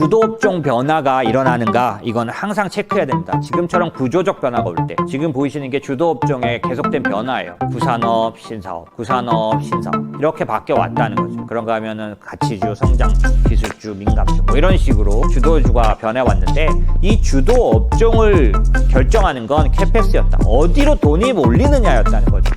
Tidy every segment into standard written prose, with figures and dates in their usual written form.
주도업종 변화가 일어나는가, 이건 항상 체크해야 됩니다. 지금처럼 구조적 변화가 올 때, 지금 보이시는 게 주도업종의 계속된 변화예요. 구산업, 신사업, 구산업, 신사업 이렇게 바뀌어왔다는 거죠. 그런가 하면은 가치주, 성장주, 기술주, 민감주 뭐 이런 식으로 주도주가 변해왔는데, 이 주도업종을 결정하는 건 캐펙스였다. 어디로 돈이 몰리느냐였다는 거죠.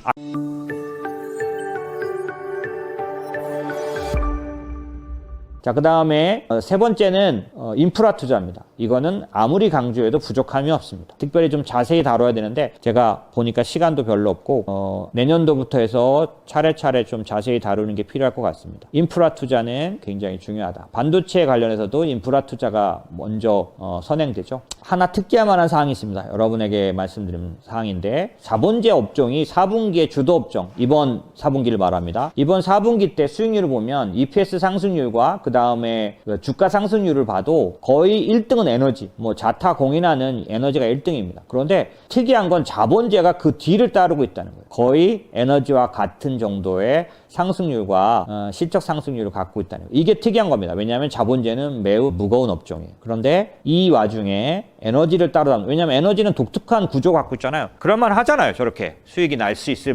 자, 그 다음에 세 번째는 인프라 투자입니다. 이거는 아무리 강조해도 부족함이 없습니다. 특별히 좀 자세히 다뤄야 되는데 제가 보니까 시간도 별로 없고 내년도부터 해서 차례차례 좀 자세히 다루는 게 필요할 것 같습니다. 인프라 투자는 굉장히 중요하다. 반도체 관련해서도 인프라 투자가 먼저 선행되죠. 하나 특기할 만한 사항이 있습니다. 여러분에게 말씀드린 사항인데, 자본재 업종이 4분기의 주도 업종, 이번 4분기를 말합니다. 이번 4분기 때 수익률을 보면 EPS 상승률과 그 다음에 주가 상승률을 봐도 거의 1등은 에너지, 뭐 자타 공인하는 에너지가 1등입니다. 그런데 특이한 건 자본재가 그 뒤를 따르고 있다는 거예요. 거의 에너지와 같은 정도의 상승률과 실적 상승률을 갖고 있다는 거예요. 이게 특이한 겁니다. 왜냐하면 자본재는 매우 무거운 업종이에요. 그런데 이 와중에 에너지를 따르다, 왜냐하면 에너지는 독특한 구조가 갖고 있잖아요. 그럴만 하잖아요. 저렇게 수익이 날 수 있을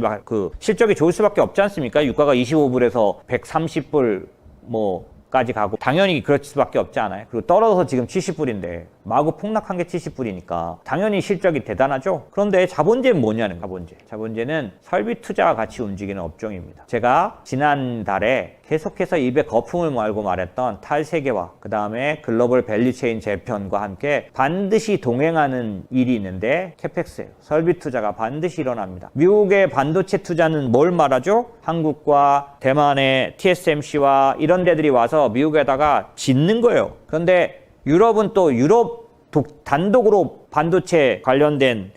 실적이 좋을 수밖에 없지 않습니까? 유가가 25불에서 130불 까지 가고, 당연히 그럴 수밖에 없지 않아요. 그리고 떨어져서 지금 70불인데 마구 폭락한 게 70불이니까 당연히 실적이 대단하죠. 그런데 자본재는 뭐냐는, 자본재는 설비 투자와 같이 움직이는 업종입니다. 제가 지난달에 계속해서 입에 거품을 말고 말했던 탈세계화, 그 다음에 글로벌 밸류체인 재편과 함께 반드시 동행하는 일이 있는데 캐펙스예요. 설비 투자가 반드시 일어납니다. 미국의 반도체 투자는 뭘 말하죠? 한국과 대만의 TSMC와 이런 데들이 와서 미국에다가 짓는 거예요. 그런데 유럽은 또 유럽 단독으로 반도체 관련된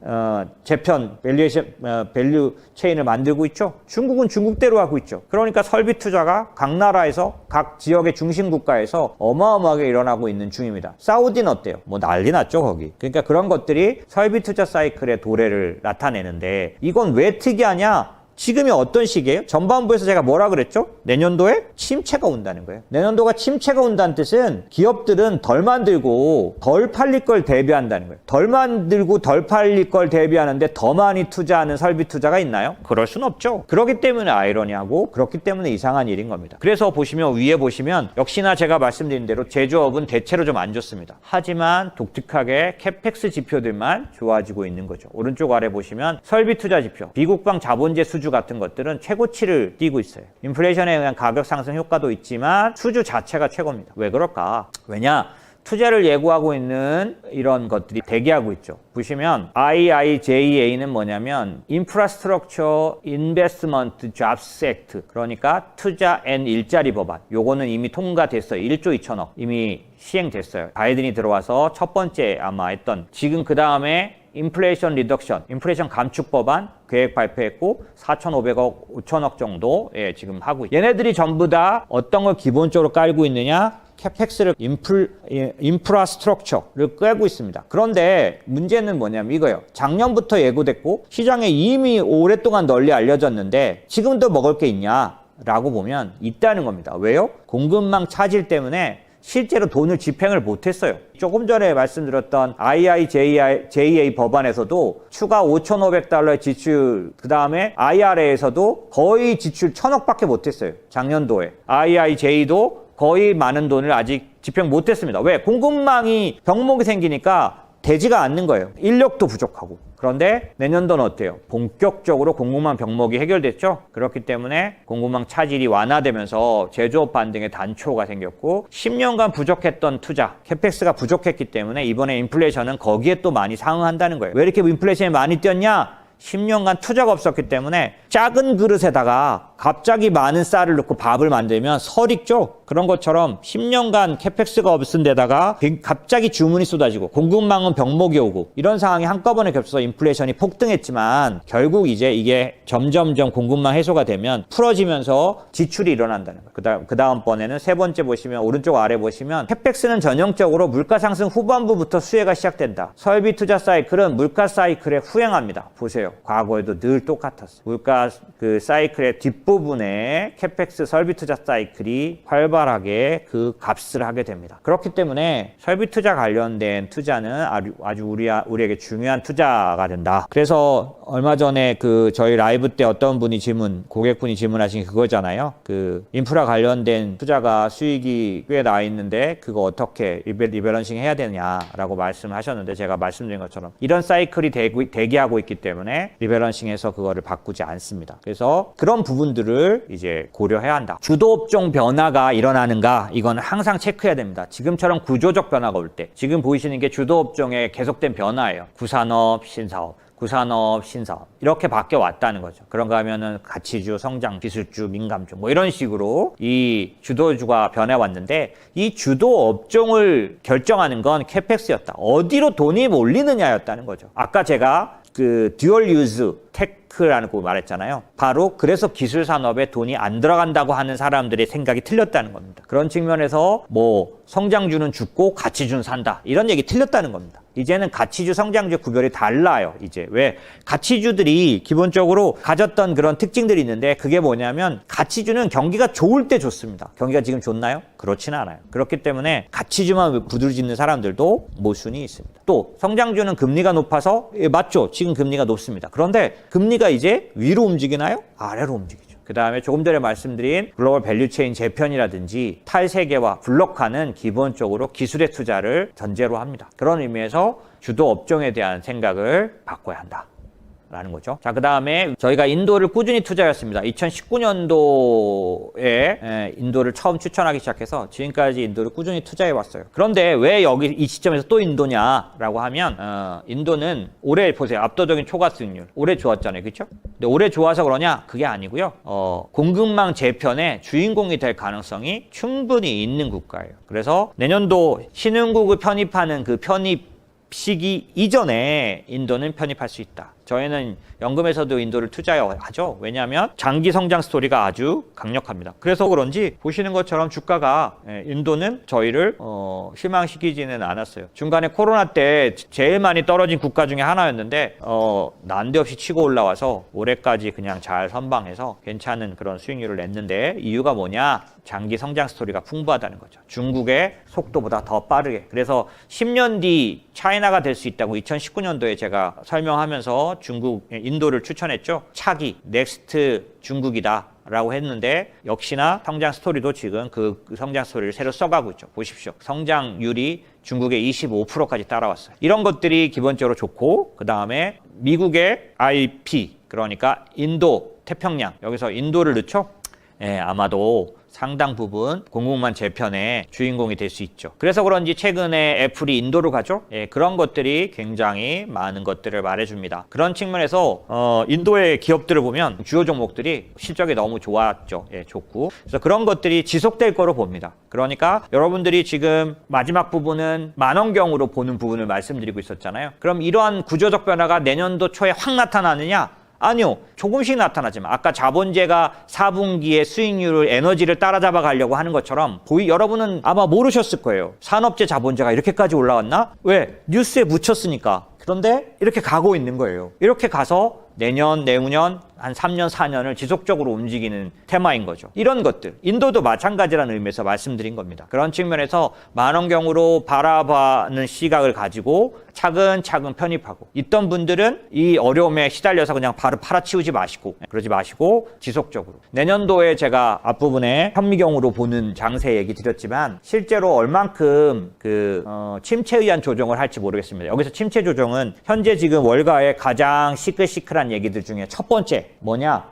재편 밸류 체인을 만들고 있죠. 중국은 중국대로 하고 있죠. 그러니까 설비 투자가 각 나라에서, 각 지역의 중심 국가에서 어마어마하게 일어나고 있는 중입니다. 사우디는 어때요? 뭐 난리 났죠, 거기. 그러니까 그런 것들이 설비 투자 사이클의 도래를 나타내는데, 이건 왜 특이하냐? 지금이 어떤 시기예요? 전반부에서 제가 뭐라 그랬죠? 내년도에 침체가 온다는 거예요. 내년도가 침체가 온다는 뜻은 기업들은 덜 만들고 덜 팔릴 걸 대비한다는 거예요. 덜 만들고 덜 팔릴 걸 대비하는데 더 많이 투자하는 설비 투자가 있나요? 그럴 순 없죠. 그렇기 때문에 아이러니하고, 그렇기 때문에 이상한 일인 겁니다. 그래서 보시면, 위에 보시면 역시나 제가 말씀드린 대로 제조업은 대체로 좀 안 좋습니다. 하지만 독특하게 캐펙스 지표들만 좋아지고 있는 거죠. 오른쪽 아래 보시면 설비 투자 지표, 미국방 자본재 수주 같은 것들은 최고치를 띄고 있어요. 인플레이션에 의한 가격 상승 효과도 있지만 수주 자체가 최고입니다. 왜 그럴까? 왜냐? 투자를 예고하고 있는 이런 것들이 대기하고 있죠. 보시면 IIJA는 뭐냐면 Infrastructure Investment Jobs Act, 그러니까 투자 앤 일자리 법안. 요거는 이미 통과됐어요. 1조 2천억 이미 시행됐어요. 가이드이 들어와서 첫 번째 아마 했던, 지금 그 다음에 인플레이션 리덕션, 인플레이션 감축 법안 계획 발표했고 4,500억, 5천억 정도 지금 하고 있어요. 얘네들이 전부 다 어떤 걸 기본적으로 깔고 있느냐? 캐펙스를 인프라스트럭처를 꿰고 있습니다. 그런데 문제는 뭐냐면 이거예요. 작년부터 예고됐고 시장에 이미 오랫동안 널리 알려졌는데 지금도 먹을 게 있냐라고 보면 있다는 겁니다. 왜요? 공급망 차질 때문에 실제로 돈을 집행을 못했어요. 조금 전에 말씀드렸던 IIJA 법안에서도 추가 5,500달러의 지출, 그 다음에 IRA에서도 거의 지출 1,000억밖에 못했어요. 작년도에. IIJ도 거의 많은 돈을 아직 집행 못했습니다. 왜? 공급망이 병목이 생기니까 되지가 않는 거예요. 인력도 부족하고. 그런데 내년도는 어때요? 본격적으로 공급망 병목이 해결됐죠? 그렇기 때문에 공급망 차질이 완화되면서 제조업 반등의 단초가 생겼고, 10년간 부족했던 투자, 캐펙스가 부족했기 때문에 이번에 인플레이션은 거기에 또 많이 상응한다는 거예요. 왜 이렇게 인플레이션이 많이 뛰었냐? 10년간 투자가 없었기 때문에 작은 그릇에다가 갑자기 많은 쌀을 넣고 밥을 만들면 설익죠. 그런 것처럼 10년간 캐펙스가 없은 데다가 갑자기 주문이 쏟아지고 공급망은 병목이 오고 이런 상황이 한꺼번에 겹쳐서 인플레이션이 폭등했지만, 결국 이제 이게 점점점 공급망 해소가 되면 풀어지면서 지출이 일어난다는 거예요. 그 다음번에는 세 번째 보시면, 오른쪽 아래 보시면 캐펙스는 전형적으로 물가 상승 후반부부터 수혜가 시작된다. 설비 투자 사이클은 물가 사이클에 후행합니다. 보세요. 과거에도 늘 똑같았어요. 물가 사이클의 뒷부 앞부분에 캐펙스 설비 투자 사이클이 활발하게 그 값을 하게 됩니다. 그렇기 때문에 설비 투자 관련된 투자는 아주 우리에게 중요한 투자가 된다. 그래서 얼마 전에 저희 라이브 때 어떤 분이 고객분이 질문하신 그거잖아요. 인프라 관련된 투자가 수익이 꽤 나 있는데 그거 어떻게 리밸런싱 해야 되냐라고 말씀하셨는데, 제가 말씀드린 것처럼 이런 사이클이 대기하고 있기 때문에 리밸런싱해서 그거를 바꾸지 않습니다. 그래서 그런 부분들을 이제 고려해야 한다. 주도업종 변화가 일어나는가, 이거는 항상 체크해야 됩니다. 지금처럼 구조적 변화가 올 때, 지금 보이시는 게 주도업종의 계속된 변화예요. 구산업, 신사업, 구산업, 신사업 이렇게 바뀌어 왔다는 거죠. 그런가 하면은 가치주, 성장, 기술주, 민감주 뭐 이런 식으로 이 주도주가 변해왔는데, 이 주도 업종을 결정하는 건 캐펙스였다. 어디로 돈이 몰리느냐였다는 거죠. 아까 제가 듀얼 유즈 테크라는 거 말했잖아요. 바로 그래서 기술 산업에 돈이 안 들어간다고 하는 사람들의 생각이 틀렸다는 겁니다. 그런 측면에서 성장주는 죽고 가치주는 산다, 이런 얘기 틀렸다는 겁니다. 이제는 가치주, 성장주 구별이 달라요. 이제 왜 가치주들이 기본적으로 가졌던 그런 특징들이 있는데, 그게 뭐냐면 가치주는 경기가 좋을 때 좋습니다. 경기가 지금 좋나요? 그렇지는 않아요. 그렇기 때문에 가치주만 부두르짖는 사람들도 모순이 있습니다. 또 성장주는 금리가 높아서, 맞죠? 지금 금리가 높습니다. 그런데 금리가 이제 위로 움직이나요? 아래로 움직이죠. 그 다음에 조금 전에 말씀드린 글로벌 밸류체인 재편이라든지 탈세계와 블록화는 기본적으로 기술의 투자를 전제로 합니다. 그런 의미에서 주도 업종에 대한 생각을 바꿔야 한다 라는 거죠. 자, 그 다음에 저희가 인도를 꾸준히 투자했습니다. 2019년도에 인도를 처음 추천하기 시작해서 지금까지 인도를 꾸준히 투자해 왔어요. 그런데 왜 여기 이 시점에서 또 인도냐라고 하면, 인도는 올해 보세요. 압도적인 초과 수익률. 올해 좋았잖아요. 그렇죠? 근데 올해 좋아서 그러냐? 그게 아니고요. 공급망 재편의 주인공이 될 가능성이 충분히 있는 국가예요. 그래서 내년도 신흥국을 편입하는 그 편입 시기 이전에 인도는 편입할 수 있다. 저희는 연금에서도 인도를 투자하죠. 왜냐하면 장기 성장 스토리가 아주 강력합니다. 그래서 그런지 보시는 것처럼 주가가, 인도는 저희를 실망시키지는 않았어요. 중간에 코로나 때 제일 많이 떨어진 국가 중에 하나였는데 난데없이 치고 올라와서 올해까지 그냥 잘 선방해서 괜찮은 그런 수익률을 냈는데, 이유가 뭐냐? 장기 성장 스토리가 풍부하다는 거죠. 중국의 속도보다 더 빠르게. 그래서 10년 뒤 차이나가 될 수 있다고 2019년도에 제가 설명하면서 인도를 추천했죠. 차기, 넥스트 중국이다 라고 했는데, 역시나 성장 스토리도 지금 그 성장 스토리를 새로 써가고 있죠. 보십시오. 성장률이 중국의 25%까지 따라왔어요. 이런 것들이 기본적으로 좋고, 그 다음에 미국의 IP, 그러니까 인도, 태평양, 여기서 인도를 넣죠. 아마도 상당 부분 공급망 재편의 주인공이 될 수 있죠. 그래서 그런지 최근에 애플이 인도로 가죠. 그런 것들이 굉장히 많은 것들을 말해줍니다. 그런 측면에서 인도의 기업들을 보면 주요 종목들이 실적이 너무 좋았죠. 좋고. 그래서 그런 것들이 지속될 거로 봅니다. 그러니까 여러분들이 지금 마지막 부분은 만원경으로 보는 부분을 말씀드리고 있었잖아요. 그럼 이러한 구조적 변화가 내년도 초에 확 나타나느냐? 아니요. 조금씩 나타나지만, 아까 자본재가 4분기에 수익률을, 에너지를 따라잡아 가려고 하는 것처럼 여러분은 아마 모르셨을 거예요. 산업재 자본재가 이렇게까지 올라왔나? 왜? 뉴스에 묻혔으니까. 그런데 이렇게 가고 있는 거예요. 이렇게 가서 내년, 내후년 한 3년, 4년을 지속적으로 움직이는 테마인 거죠. 이런 것들, 인도도 마찬가지라는 의미에서 말씀드린 겁니다. 그런 측면에서 만원경으로 바라보는 시각을 가지고 차근차근 편입하고, 있던 분들은 이 어려움에 시달려서 그냥 바로 팔아치우지 마시고, 그러지 마시고 지속적으로. 내년도에 제가 앞부분에 현미경으로 보는 장세 얘기 드렸지만, 실제로 얼만큼 침체에 의한 조정을 할지 모르겠습니다. 여기서 침체 조정은 현재 지금 월가의 가장 시끌시끌한 얘기들 중에 첫 번째 뭐냐?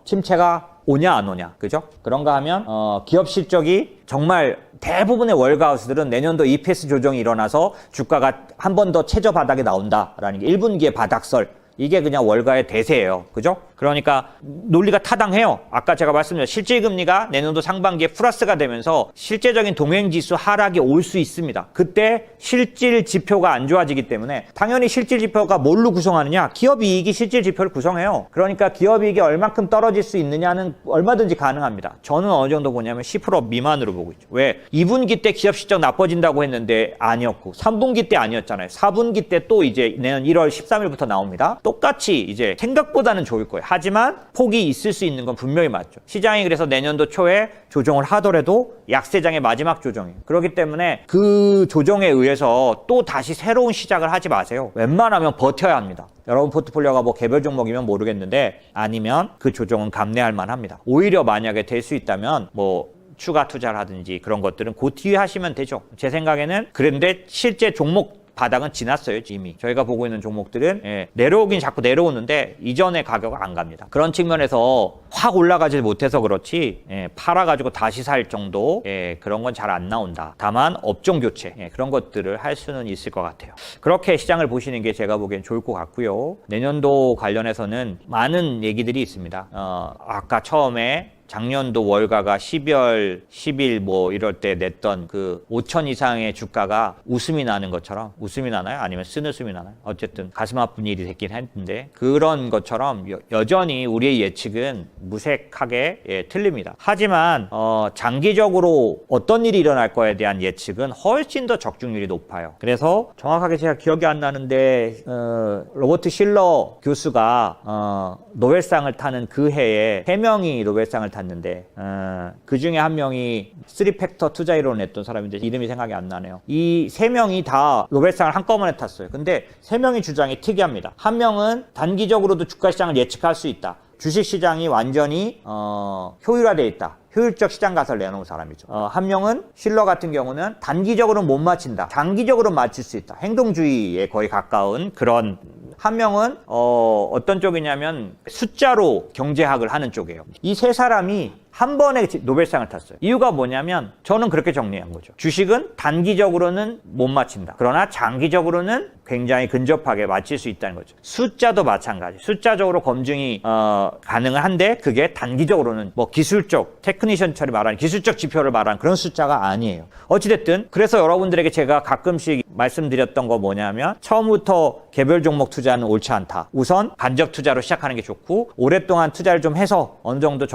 침체가 오냐 안 오냐, 그죠? 그런가 하면 기업 실적이 정말 대부분의 월가하우스들은 내년도 EPS 조정이 일어나서 주가가 한 번 더 최저 바닥에 나온다라는 게 1분기의 바닥설, 이게 그냥 월가의 대세예요. 그죠? 그러니까 논리가 타당해요. 아까 제가 말씀드린 실질금리가 내년도 상반기에 플러스가 되면서 실제적인 동행지수 하락이 올 수 있습니다. 그때 실질 지표가 안 좋아지기 때문에 당연히 실질 지표가 뭘로 구성하느냐? 기업이익이 실질 지표를 구성해요. 그러니까 기업이익이 얼만큼 떨어질 수 있느냐는 얼마든지 가능합니다. 저는 어느 정도 보냐면 10% 미만으로 보고 있죠. 왜? 2분기 때 기업 실적 나빠진다고 했는데 아니었고, 3분기 때 아니었잖아요. 4분기 때 또 이제 내년 1월 13일부터 나옵니다. 똑같이 이제 생각보다는 좋을 거예요. 하지만 폭이 있을 수 있는 건 분명히 맞죠. 시장이 그래서 내년도 초에 조정을 하더라도 약세장의 마지막 조정이에요. 그렇기 때문에 그 조정에 의해서 또 다시 새로운 시작을 하지 마세요. 웬만하면 버텨야 합니다. 여러분 포트폴리오가 뭐 개별 종목이면 모르겠는데 아니면 그 조정은 감내할 만합니다. 오히려 만약에 될 수 있다면 뭐 추가 투자를 하든지 그런 것들은 그 뒤에 하시면 되죠. 제 생각에는. 그런데 실제 종목 바닥은 지났어요, 이미. 저희가 보고 있는 종목들은 내려오긴 자꾸 내려오는데 이전의 가격은 안 갑니다. 그런 측면에서 확 올라가지 못해서 그렇지 팔아가지고 다시 살 정도 그런 건 잘 안 나온다. 다만 업종 교체 그런 것들을 할 수는 있을 것 같아요. 그렇게 시장을 보시는 게 제가 보기엔 좋을 것 같고요. 내년도 관련해서는 많은 얘기들이 있습니다. 아까 처음에 작년도 월가가 12월 10일 뭐 이럴 때 냈던 그 5천 이상의 주가가 웃음이 나는 것처럼, 웃음이 나나요? 아니면 쓴웃음이 나나요? 어쨌든 가슴 아픈 일이 됐긴 했는데 그런 것처럼 여전히 우리의 예측은 무색하게 틀립니다. 하지만 장기적으로 어떤 일이 일어날 거에 대한 예측은 훨씬 더 적중률이 높아요. 그래서 정확하게 제가 기억이 안 나는데 로버트 실러 교수가 노벨상을 타는 그 해에 3명이 노벨상을 탔는데 그 중에 한 명이 3팩터 투자 이론을 냈던 사람인데 이름이 생각이 안 나네요. 이 3명이 다 노벨상을 한꺼번에 탔어요. 근데 3명의 주장이 특이합니다. 한 명은 단기적으로도 주가시장을 예측할 수 있다. 주식시장이 완전히 효율화되어 있다. 효율적 시장 가설을 내놓은 사람이죠. 한 명은 실러 같은 경우는 단기적으로는 못 맞힌다. 장기적으로 맞출 수 있다. 행동주의에 거의 가까운 그런. 한 명은 어떤 쪽이냐면 숫자로 경제학을 하는 쪽이에요. 이 세 사람이 한 번에 노벨상을 탔어요. 이유가 뭐냐면 저는 그렇게 정리한 거죠. 주식은 단기적으로는 못 맞힌다. 그러나 장기적으로는 굉장히 근접하게 맞힐 수 있다는 거죠. 숫자도 마찬가지. 숫자적으로 검증이 가능은 한데 그게 단기적으로는 뭐 기술적, 테크니션처럼 말하는 기술적 지표를 말하는 그런 숫자가 아니에요. 어찌됐든 그래서 여러분들에게 제가 가끔씩 말씀드렸던 거 뭐냐면 처음부터 개별 종목 투자는 옳지 않다. 우선 간접 투자로 시작하는 게 좋고 오랫동안 투자를 좀 해서 어느 정도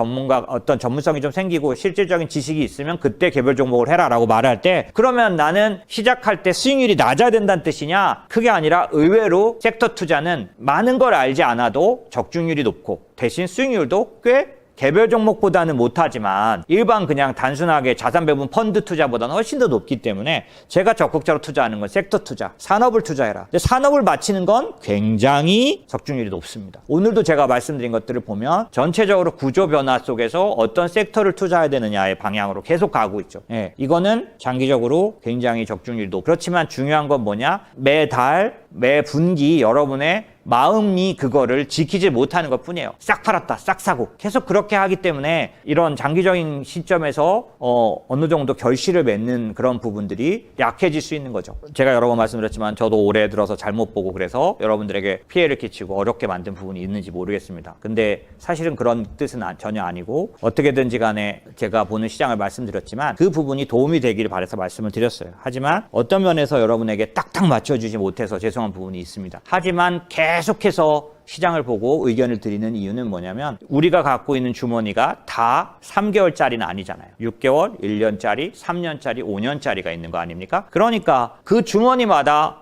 어떤 전문성이 좀 생기고 실질적인 지식이 있으면 그때 개별 종목을 해라라고 말할 때 그러면 나는 시작할 때 수익률이 낮아야 된다는 뜻이냐? 그게 아니라 의외로 섹터 투자는 많은 걸 알지 않아도 적중률이 높고 대신 수익률도 꽤 개별 종목보다는 못하지만 일반 그냥 단순하게 자산 배분 펀드 투자보다는 훨씬 더 높기 때문에 제가 적극적으로 투자하는 건 섹터 투자, 산업을 투자해라. 근데 산업을 맞히는 건 굉장히 적중률이 높습니다. 오늘도 제가 말씀드린 것들을 보면 전체적으로 구조 변화 속에서 어떤 섹터를 투자해야 되느냐의 방향으로 계속 가고 있죠. 이거는 장기적으로 굉장히 적중률이 높고 그렇지만 중요한 건 뭐냐? 매달, 매 분기 여러분의 마음이 그거를 지키지 못하는 것 뿐이에요. 싹 팔았다, 싹 사고. 계속 그렇게 하기 때문에 이런 장기적인 시점에서 어느 정도 결실을 맺는 그런 부분들이 약해질 수 있는 거죠. 제가 여러 번 말씀드렸지만 저도 올해 들어서 잘못 보고 그래서 여러분들에게 피해를 끼치고 어렵게 만든 부분이 있는지 모르겠습니다. 근데 사실은 그런 뜻은 전혀 아니고 어떻게든지 간에 제가 보는 시장을 말씀드렸지만 그 부분이 도움이 되기를 바라서 말씀을 드렸어요. 하지만 어떤 면에서 여러분에게 딱딱 맞춰주지 못해서 죄송한 부분이 있습니다. 하지만 계속해서 시장을 보고 의견을 드리는 이유는 뭐냐면 우리가 갖고 있는 주머니가 다 3개월짜리는 아니잖아요. 6개월, 1년짜리, 3년짜리, 5년짜리가 있는 거 아닙니까? 그러니까 그 주머니마다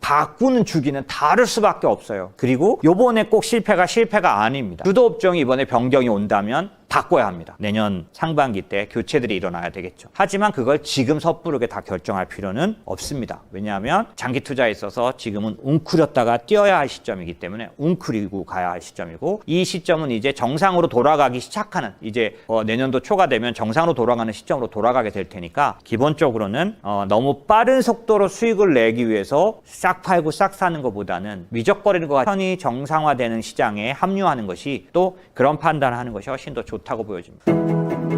바꾸는 주기는 다를 수밖에 없어요. 그리고 요번에 꼭 실패가 아닙니다. 주도 업종이 이번에 변경이 온다면 바꿔야 합니다. 내년 상반기 때 교체들이 일어나야 되겠죠. 하지만 그걸 지금 섣부르게 다 결정할 필요는 없습니다. 왜냐하면 장기 투자에 있어서 지금은 웅크렸다가 뛰어야 할 시점이기 때문에 웅크리고 가야 할 시점이고 이 시점은 이제 정상으로 돌아가기 시작하는 이제 내년도 초가 되면 정상으로 돌아가는 시점으로 돌아가게 될 테니까 기본적으로는 너무 빠른 속도로 수익을 내기 위해서 싹 팔고 싹 사는 것보다는 미적거리는 것과 편히 정상화되는 시장에 합류하는 것이 또 그런 판단을 하는 것이 훨씬 더 좋다고 보여집니다.